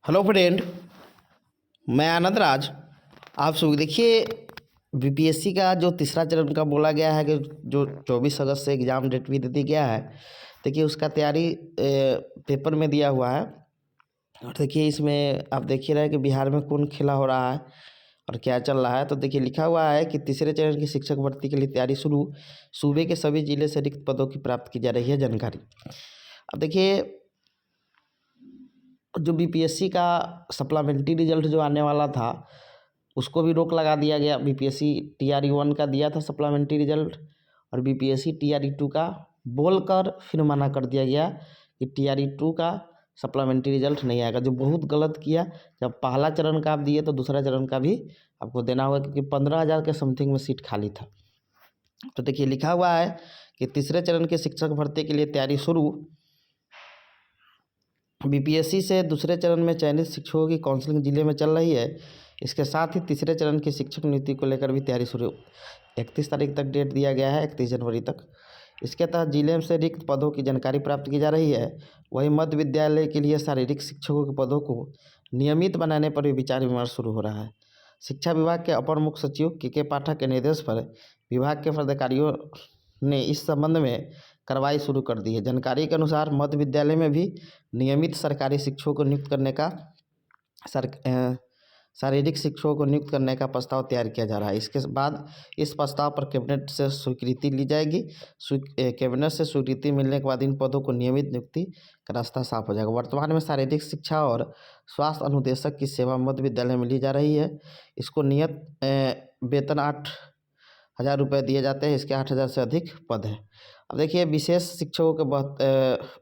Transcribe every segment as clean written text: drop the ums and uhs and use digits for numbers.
Hello friend, मैं आनंद राज। आप सब देखिए, बीपीएससी का जो तीसरा चरण का बोला गया है कि जो 24 अगस्त से एग्ज़ाम डेट भी दे दी गया है। देखिए उसका तैयारी पेपर में दिया हुआ है। और देखिए इसमें आप देख ही रहे हैं कि बिहार में कौन खेला हो रहा है और क्या चल रहा है। तो देखिए लिखा हुआ है कि तीसरे चरण की शिक्षक भर्ती के लिए तैयारी शुरू, सूबे के सभी जिले से रिक्त पदों की प्राप्त की जा रही है जानकारी। अब देखिए जो बीपीएससी का सप्लीमेंट्री रिजल्ट जो आने वाला था उसको भी रोक लगा दिया गया। बीपीएससी टीआरई 1 का दिया था सप्लीमेंट्री रिजल्ट और बीपीएससी टीआरई 2 का बोलकर फिर मना कर दिया गया कि टीआरई 2 का सप्लीमेंट्री रिजल्ट नहीं आएगा, जो बहुत गलत किया। जब पहला चरण का आप दिए तो दूसरा चरण का भी आपको देना होगा, क्योंकि 15,000 के समथिंग में सीट खाली था। तो देखिए लिखा हुआ है कि तीसरे चरण के शिक्षक भर्ती के लिए तैयारी शुरू। बीपीएससी से दूसरे चरण में चयनित शिक्षकों की काउंसलिंग जिले में चल रही है। इसके साथ ही तीसरे चरण की शिक्षक नियुक्ति को लेकर भी तैयारी शुरू। 31 तारीख तक डेट दिया गया है, 31 जनवरी तक। इसके तहत जिले से रिक्त पदों की जानकारी प्राप्त की जा रही है। वहीं मध्य विद्यालय के लिए शारीरिक शिक्षकों के पदों को नियमित बनाने पर भी विचार विमर्श शुरू हो रहा है। शिक्षा विभाग के अपर मुख्य सचिव के पाठक के निर्देश पर विभाग के पदाधिकारियों ने इस संबंध में कार्रवाई शुरू कर दी है। जानकारी के अनुसार मध्य विद्यालय में भी नियमित सरकारी शिक्षकों को नियुक्त करने का शारीरिक शिक्षकों को नियुक्त करने का प्रस्ताव तैयार किया जा रहा है। इसके बाद इस प्रस्ताव पर कैबिनेट से स्वीकृति ली जाएगी। कैबिनेट से स्वीकृति मिलने के बाद इन पदों को नियमित नियुक्ति का रास्ता साफ हो जाएगा। वर्तमान में शारीरिक शिक्षा और स्वास्थ्य अनुदेशक की सेवा मध्य विद्यालय में ली जा रही है। इसको नियत वेतन 8,000 रुपये दिए जाते हैं। इसके 8,000 से अधिक पद हैं। अब देखिए विशेष शिक्षकों के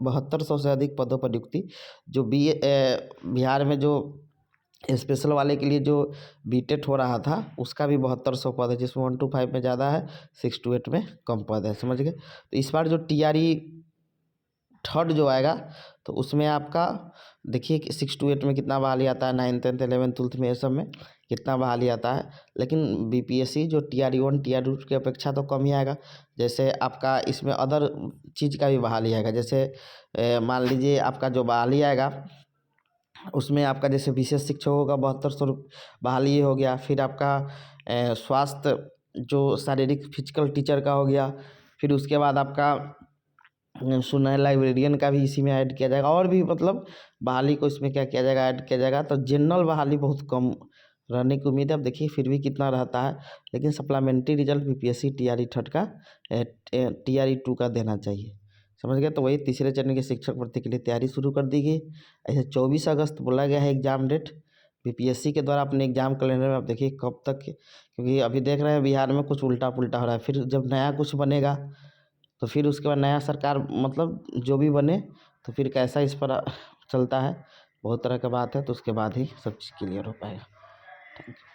7200 से अधिक पदों पर नियुक्ति। जो बिहार में जो स्पेशल वाले के लिए जो बीटेट हो रहा था उसका भी 7200 पद है, जिसमें 1 to 5 में ज़्यादा है, 6 to 8 में कम पद है। समझ गए। तो इस बार जो टीआरई 3rd जो आएगा तो उसमें आपका देखिए कि 6 to 8 में कितना बहाली आता है, 9th 10th 11th 12th में ये सब में कितना बहाली आता है। लेकिन बीपीएससी जो टीआरई 1 टीआरई 2 की अपेक्षा तो कम ही आएगा। जैसे आपका इसमें अदर चीज़ का भी बहाली आएगा। जैसे मान लीजिए आपका जो बहाली आएगा उसमें आपका जैसे विशेष शिक्षकों का 7200 बहाली हो गया। फिर आपका स्वास्थ्य जो शारीरिक फिजिकल टीचर का हो गया। फिर उसके बाद आपका सुना है लाइब्रेरियन का भी इसी में ऐड किया जाएगा। और भी मतलब बहाली को इसमें क्या किया जाएगा, ऐड किया जाएगा। तो जनरल बहाली बहुत कम रहने की उम्मीद है। अब देखिए फिर भी कितना रहता है, लेकिन supplementary result BPSC TRE 3rd का टीआरई 2 का देना चाहिए। समझ गए। तो वही तीसरे चरण के शिक्षक भर्ती के लिए तैयारी शुरू कर दी गई। ऐसे 24 अगस्त बोला गया है एग्ज़ाम डेट बीपीएससी के द्वारा अपने एग्ज़ाम कैलेंडर में। आप देखिए कब तक, क्योंकि अभी देख रहे हैं बिहार में कुछ उल्टा पुल्टा हो रहा है। फिर जब नया कुछ बनेगा तो फिर उसके बाद नया सरकार मतलब जो भी बने तो फिर कैसा इस पर चलता है, बहुत तरह का बात है। तो उसके बाद ही सब चीज़ क्लियर हो पाएगा। Thank you.